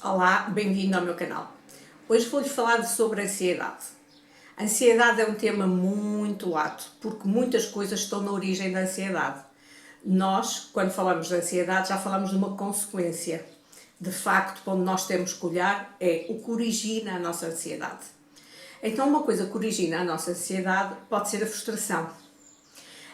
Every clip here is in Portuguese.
Olá, bem-vindo ao meu canal. Hoje vou-lhe falar sobre ansiedade. A ansiedade é um tema muito lato, porque muitas coisas estão na origem da ansiedade. Nós, quando falamos de ansiedade, já falamos de uma consequência. De facto, onde nós temos que olhar é o que origina a nossa ansiedade. Então, uma coisa que origina a nossa ansiedade pode ser a frustração.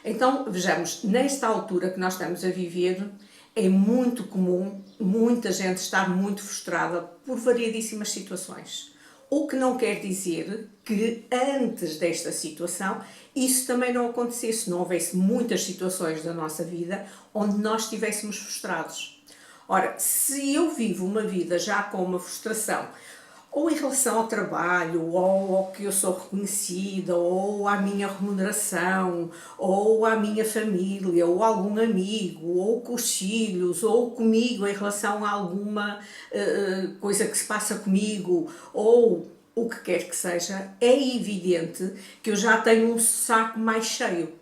Então, vejamos, nesta altura que nós estamos a viver, é muito comum muita gente estar muito frustrada por variedíssimas situações. O que não quer dizer que antes desta situação isso também não acontecesse, não houvesse muitas situações da nossa vida onde nós estivéssemos frustrados. Ora, se eu vivo uma vida já com uma frustração, ou em relação ao trabalho, ou ao que eu sou reconhecida, ou à minha remuneração, ou à minha família, ou a algum amigo, ou com os filhos, ou comigo em relação a alguma coisa que se passa comigo, ou o que quer que seja, é evidente que eu já tenho um saco mais cheio.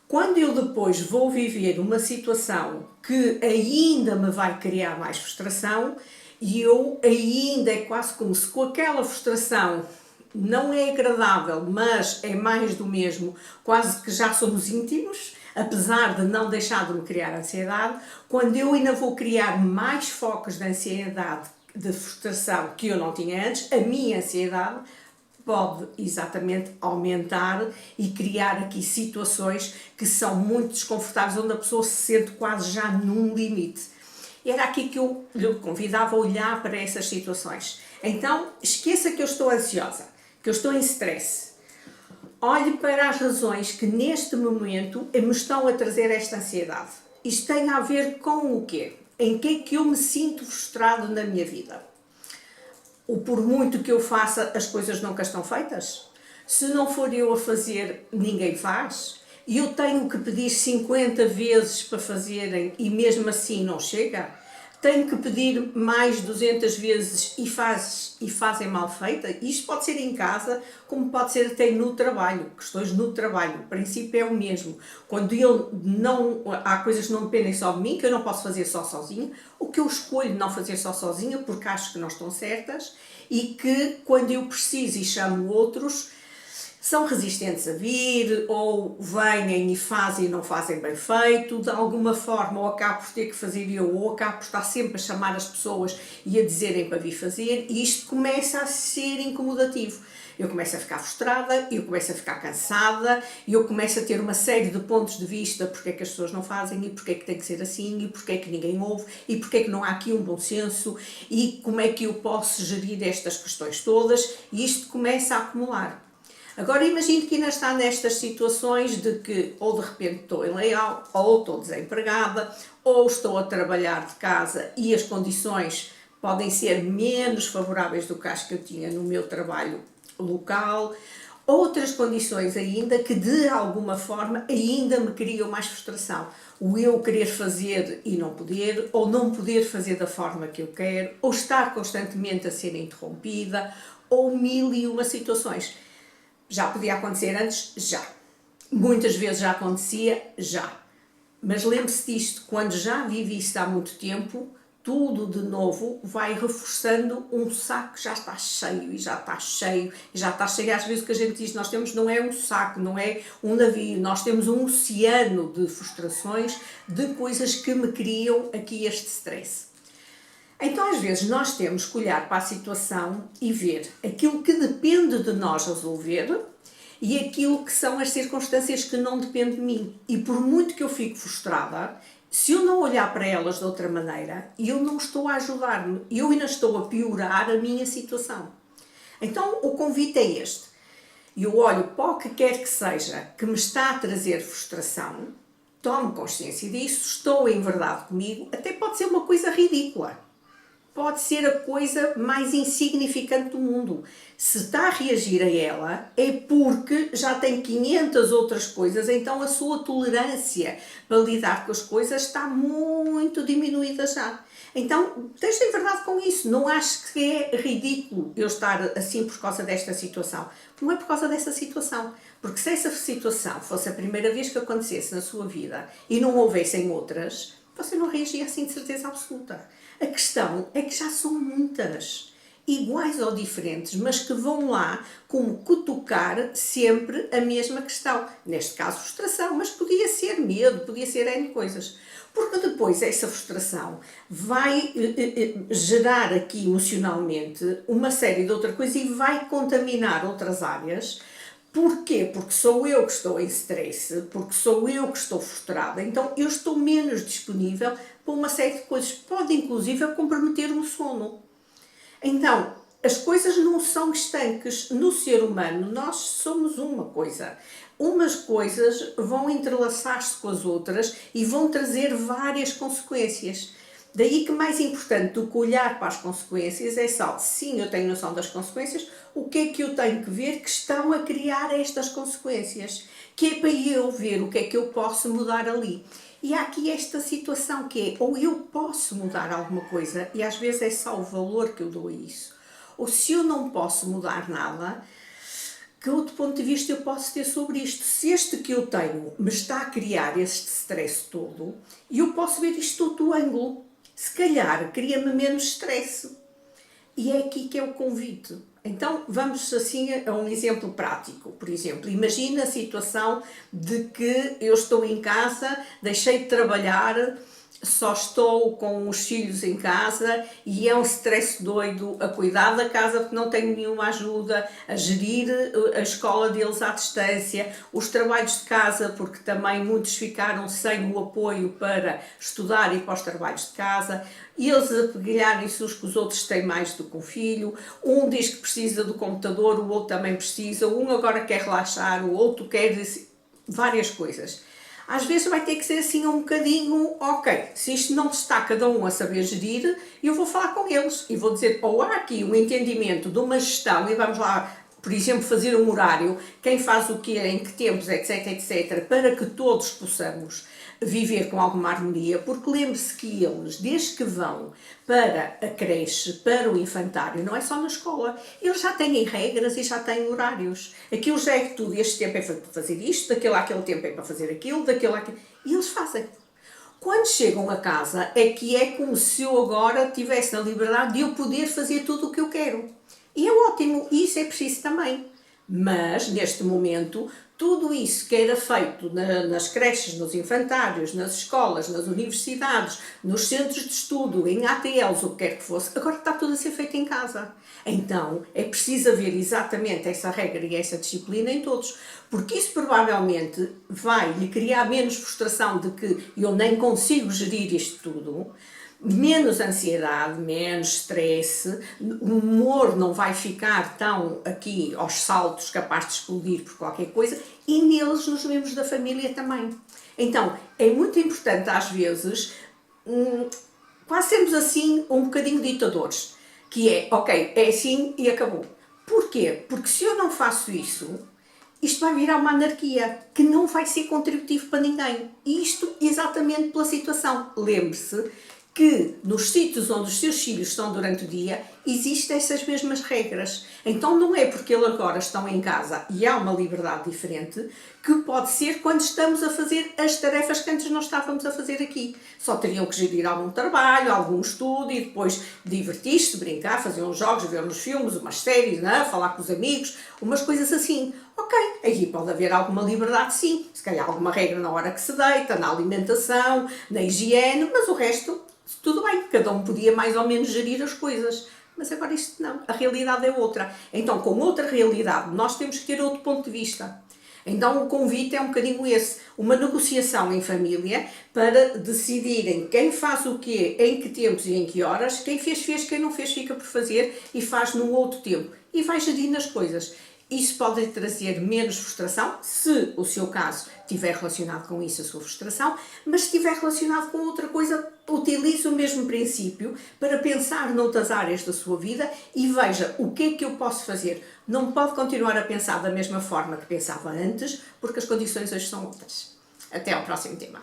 Quando eu depois vou viver uma situação que ainda me vai criar mais frustração, e eu ainda é quase como se com aquela frustração não é agradável, mas é mais do mesmo, quase que já somos íntimos, apesar de não deixar de me criar ansiedade, quando eu ainda vou criar mais focos de ansiedade, de frustração que eu não tinha antes, a minha ansiedade pode exatamente aumentar e criar aqui situações que são muito desconfortáveis, onde a pessoa se sente quase já num limite. Era aqui que eu lhe convidava a olhar para essas situações. Então, esqueça que eu estou ansiosa, que eu estou em stress. Olhe para as razões que neste momento me estão a trazer esta ansiedade. Isto tem a ver com o quê? Em que é que eu me sinto frustrado na minha vida? O por muito que eu faça, as coisas nunca estão feitas? Se não for eu a fazer, ninguém faz? E eu tenho que pedir 50 vezes para fazerem e mesmo assim não chega? Tenho que pedir mais 200 vezes e fazem mal feita? Isto pode ser em casa, como pode ser até no trabalho, questões no trabalho. O princípio é o mesmo. Quando há coisas que não dependem só de mim, que eu não posso fazer só sozinha, o que eu escolho não fazer só sozinha, porque acho que não estão certas, e que quando eu preciso e chamo outros, são resistentes a vir, ou vêm e fazem e não fazem bem feito, de alguma forma, ou acabo por ter que fazer eu, ou acabo por estar sempre a chamar as pessoas e a dizerem para vir fazer, e isto começa a ser incomodativo. Eu começo a ficar frustrada, eu começo a ficar cansada, eu começo a ter uma série de pontos de vista porque é que as pessoas não fazem, e porque é que tem que ser assim, e porque é que ninguém ouve, e porque é que não há aqui um bom senso, e como é que eu posso gerir estas questões todas, e isto começa a acumular. Agora imagine que ainda está nestas situações de que ou de repente estou em layout, ou estou desempregada, ou estou a trabalhar de casa e as condições podem ser menos favoráveis do que as que eu tinha no meu trabalho local, outras condições ainda que de alguma forma ainda me criam mais frustração. O eu querer fazer e não poder, ou não poder fazer da forma que eu quero, ou estar constantemente a ser interrompida, ou mil e uma situações. Já podia acontecer antes? Já. Muitas vezes já acontecia? Já. Mas lembre-se disto, quando já vive isto há muito tempo, tudo de novo vai reforçando um saco que já está cheio, e já está cheio, e já está cheio. Às vezes o que a gente diz, nós temos não é um saco, não é um navio, nós temos um oceano de frustrações, de coisas que me criam aqui este stress. Então, às vezes, nós temos que olhar para a situação e ver aquilo que depende de nós resolver e aquilo que são as circunstâncias que não dependem de mim. E por muito que eu fique frustrada, se eu não olhar para elas de outra maneira, eu não estou a ajudar-me, eu ainda estou a piorar a minha situação. Então, o convite é este. Eu olho para o que quer que seja que me está a trazer frustração, tomo consciência disso, estou em verdade comigo, até pode ser uma coisa ridícula. Pode ser a coisa mais insignificante do mundo. Se está a reagir a ela, é porque já tem 500 outras coisas, então a sua tolerância para lidar com as coisas está muito diminuída já. Então, esteja em verdade com isso. Não acho que é ridículo eu estar assim por causa desta situação. Não é por causa dessa situação. Porque se essa situação fosse a primeira vez que acontecesse na sua vida e não houvessem outras, você não reagia assim de certeza absoluta. A questão é que já são muitas, iguais ou diferentes, mas que vão lá como cutucar sempre a mesma questão. Neste caso, frustração, mas podia ser medo, podia ser N coisas. Porque depois essa frustração vai gerar aqui emocionalmente uma série de outras coisas e vai contaminar outras áreas. Porquê? Porque sou eu que estou em stress, porque sou eu que estou frustrada, então eu estou menos disponível para uma série de coisas. Pode inclusive comprometer o sono. Então, as coisas não são estanques. No ser humano, nós somos uma coisa. Umas coisas vão entrelaçar-se com as outras e vão trazer várias consequências. Daí que mais importante do que olhar para as consequências é só, sim, eu tenho noção das consequências, o que é que eu tenho que ver que estão a criar estas consequências? Que é para eu ver o que é que eu posso mudar ali. E há aqui esta situação que é, ou eu posso mudar alguma coisa, e às vezes é só o valor que eu dou a isso, ou se eu não posso mudar nada, que outro ponto de vista eu posso ter sobre isto? Se este que eu tenho me está a criar este stress todo, eu posso ver isto de outro ângulo. Se calhar cria-me menos stress. E é aqui que é o convite. Então vamos assim a um exemplo prático. Por exemplo, imagina a situação de que eu estou em casa, deixei de trabalhar, só estou com os filhos em casa e é um stress doido a cuidar da casa porque não tenho nenhuma ajuda, a gerir a escola deles à distância, os trabalhos de casa porque também muitos ficaram sem o apoio para estudar e para os trabalhos de casa, eles a peguilharem-se uns que os outros têm mais do que um filho, um diz que precisa do computador, o outro também precisa, um agora quer relaxar, o outro quer várias coisas. Às vezes vai ter que ser assim um bocadinho, ok, se isto não está cada um a saber gerir, eu vou falar com eles e vou dizer, ou há aqui um entendimento de uma gestão e vamos lá, por exemplo, fazer um horário, quem faz o quê, em que tempos, etc, etc, para que todos possamos viver com alguma harmonia, porque lembre-se que eles, desde que vão para a creche, para o infantário, não é só na escola, eles já têm regras e já têm horários. Aquilo já é que tudo, este tempo é para fazer isto, daquele àquele tempo é para fazer aquilo, daquele àquele... E eles fazem. Quando chegam a casa é que é como se eu agora tivesse a liberdade de eu poder fazer tudo o que eu quero. E é ótimo, e isso é preciso também. Mas, neste momento, tudo isso que era feito nas creches, nos infantários, nas escolas, nas universidades, nos centros de estudo, em ATLs, o que quer que fosse, agora está tudo a ser feito em casa. Então, é preciso haver exatamente essa regra e essa disciplina em todos, porque isso provavelmente vai lhe criar menos frustração de que eu nem consigo gerir isto tudo, menos ansiedade, menos stress, o humor não vai ficar tão aqui aos saltos capaz de explodir por qualquer coisa e neles, nos membros da família também. Então, é muito importante às vezes, quase sermos assim um bocadinho ditadores, que é, ok, é assim e acabou. Porquê? Porque se eu não faço isso, isto vai virar uma anarquia que não vai ser contributivo para ninguém. E isto exatamente pela situação. Lembre-se que nos sítios onde os seus filhos estão durante o dia, existem essas mesmas regras. Então não é porque eles agora estão em casa e há uma liberdade diferente, que pode ser quando estamos a fazer as tarefas que antes não estávamos a fazer aqui. Só teriam que gerir algum trabalho, algum estudo e depois divertir-se, brincar, fazer uns jogos, ver uns filmes, umas séries, não é? Falar com os amigos, umas coisas assim. Ok, aí pode haver alguma liberdade sim, se calhar alguma regra na hora que se deita, na alimentação, na higiene, mas o resto... Tudo bem, cada um podia mais ou menos gerir as coisas, mas agora isto não, a realidade é outra. Então, com outra realidade, nós temos que ter outro ponto de vista. Então, o convite é um bocadinho esse, uma negociação em família para decidirem quem faz o quê, em que tempos e em que horas, quem fez, quem não fez, fica por fazer e faz num outro tempo. E vai gerindo as coisas. Isso pode trazer menos frustração, se o seu caso estiver relacionado com isso, a sua frustração, mas se estiver relacionado com outra coisa, utilize o mesmo princípio para pensar noutras áreas da sua vida e veja o que é que eu posso fazer. Não pode continuar a pensar da mesma forma que pensava antes, porque as condições hoje são outras. Até ao próximo tema.